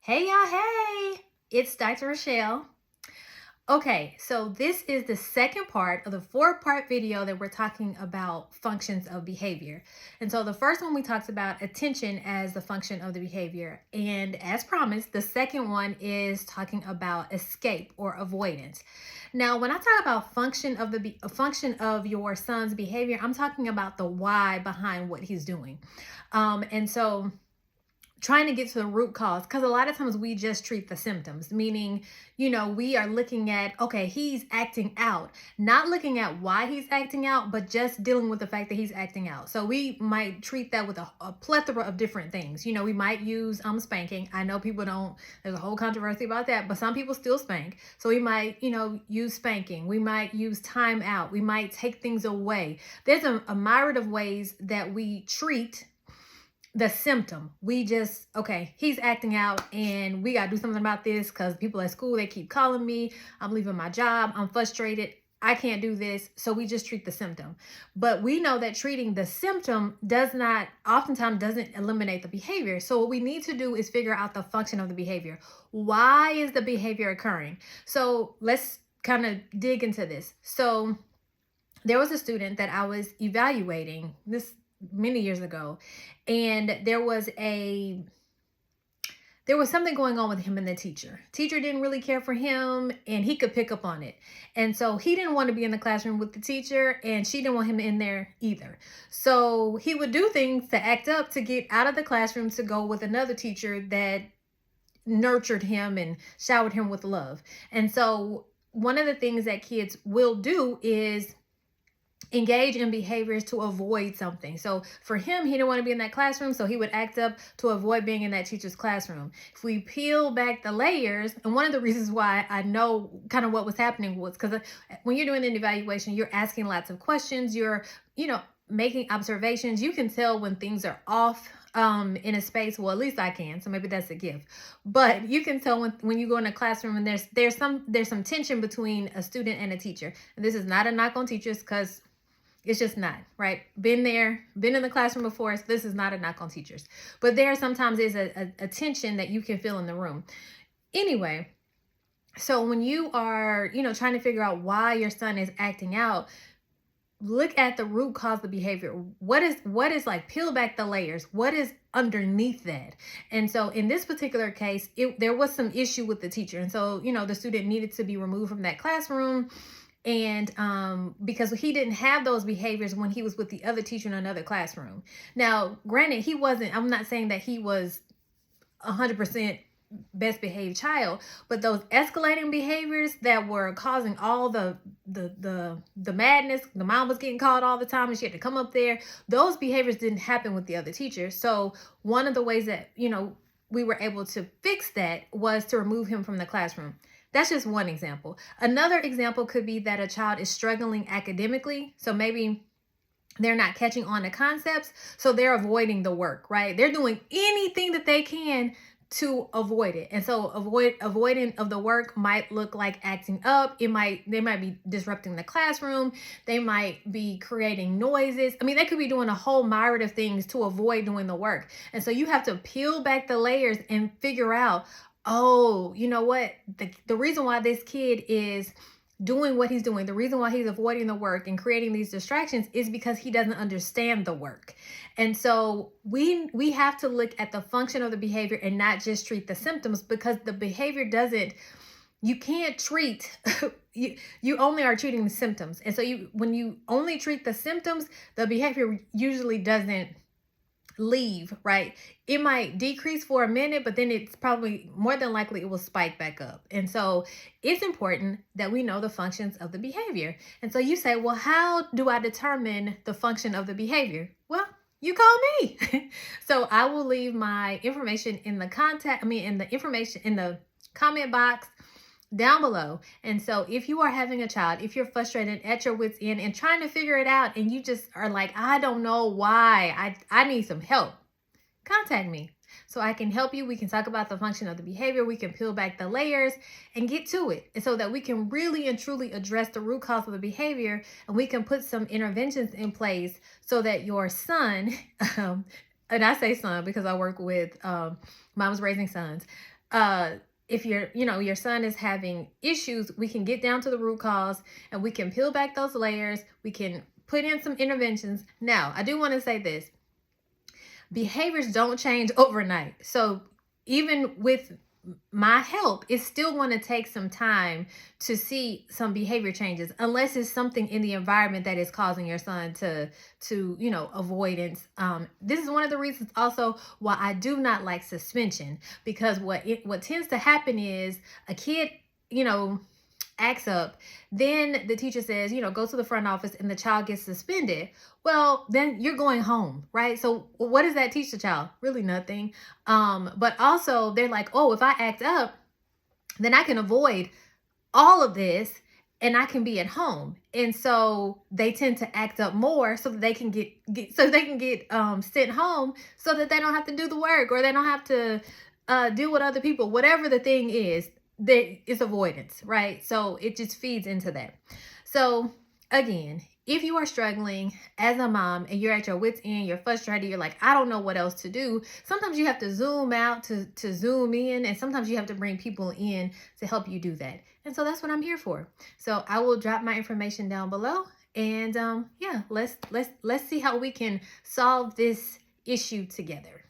Hey y'all, hey! It's Dr. Richelle. Okay, so this is the second part of the four-part video that we're talking about functions of behavior. And so the first one we talked about attention as the function of the behavior. And as promised, the second one is talking about escape or avoidance. Now, when I talk about function of your son's behavior, I'm talking about the why behind what he's doing. And so trying to get to the root cause, because a lot of times we just treat the symptoms, meaning, we are looking at, okay, he's acting out, not looking at why he's acting out, but just dealing with the fact that he's acting out. So we might treat that with a plethora of different things. We might use spanking. I know people don't, there's a whole controversy about that, but some people still spank. So we might, use spanking. We might use time out. We might take things away. There's a myriad of ways that we treat the symptom. We just, okay, he's acting out and we got to do something about this because people at school, they keep calling me. I'm leaving my job. I'm frustrated. I can't do this. So we just treat the symptom. But we know that treating the symptom oftentimes doesn't eliminate the behavior. So what we need to do is figure out the function of the behavior. Why is the behavior occurring? So let's kind of dig into this. So there was a student that I was evaluating this many years ago, and there was something going on with him and the teacher didn't really care for him, and he could pick up on it. And so he didn't want to be in the classroom with the teacher, and she didn't want him in there either. So he would do things to act up to get out of the classroom to go with another teacher that nurtured him and showered him with love. And so one of the things that kids will do is engage in behaviors to avoid something. So for him, he didn't want to be in that classroom, so he would act up to avoid being in that teacher's classroom. If we peel back the layers, and one of the reasons why I know kind of what was happening was because when you're doing an evaluation, you're asking lots of questions, you're, making observations. You can tell when things are off in a space. Well, at least I can, so maybe that's a gift. But you can tell when you go in a classroom and there's some tension between a student and a teacher. And this is not a knock on teachers, because it's just not, right? Been there, been in the classroom before. So this is not a knock on teachers. But there sometimes is a tension that you can feel in the room. Anyway, so when you are, trying to figure out why your son is acting out, look at the root cause of the behavior. What is like, peel back the layers. What is underneath that? And so in this particular case, there was some issue with the teacher. And so, the student needed to be removed from that classroom. And because he didn't have those behaviors when he was with the other teacher in another classroom. Now, granted, I'm not saying that he was 100% best behaved child, but those escalating behaviors that were causing all the madness, the mom was getting called all the time and she had to come up there, those behaviors didn't happen with the other teacher. So one of the ways that, we were able to fix that was to remove him from the classroom. That's just one example. Another example could be that a child is struggling academically. So maybe they're not catching on to concepts, so they're avoiding the work, right? They're doing anything that they can to avoid it. And so avoiding of the work might look like acting up. They might be disrupting the classroom. They might be creating noises. I mean, they could be doing a whole myriad of things to avoid doing the work. And so you have to peel back the layers and figure out, oh, you know what? The reason why this kid is doing what he's doing, the reason why he's avoiding the work and creating these distractions is because he doesn't understand the work. And so we have to look at the function of the behavior and not just treat the symptoms, because the behavior you can't treat, you only are treating the symptoms. And so when you only treat the symptoms, the behavior usually doesn't leave, right? It might decrease for a minute, but then it's probably more than likely it will spike back up. And so it's important that we know the functions of the behavior. And so you say, well, how do I determine the function of the behavior? Well, you call me. So I will leave my information in the comment box down below. And so if you are having a child, if you're frustrated at your wits end and trying to figure it out, and you just are like, I don't know why, I need some help, contact me so I can help you. We can talk about the function of the behavior. We can peel back the layers and get to it, and so that we can really and truly address the root cause of the behavior, and we can put some interventions in place so that your son, and I say son because I work with moms raising sons, uh if your son is having issues, we can get down to the root cause and we can peel back those layers. We can put in some interventions. Now, I do want to say this. Behaviors don't change overnight. So even with my help, it's still going to take some time to see some behavior changes, unless it's something in the environment that is causing your son to avoidance. This is one of the reasons also why I do not like suspension, because what tends to happen is a kid, acts up, then the teacher says, go to the front office, and the child gets suspended. Well, then you're going home, right? So what does that teach the child? Really nothing. But also they're like, oh, if I act up, then I can avoid all of this and I can be at home. And so they tend to act up more so that they can get sent home, so that they don't have to do the work, or they don't have to deal with other people. Whatever the thing is, there is avoidance, right? So it just feeds into that. So again, if you are struggling as a mom and you're at your wit's end, you're frustrated, you're like, I don't know what else to do. Sometimes you have to zoom out to zoom in, and sometimes you have to bring people in to help you do that. And so that's what I'm here for. So I will drop my information down below, and yeah, let's see how we can solve this issue together.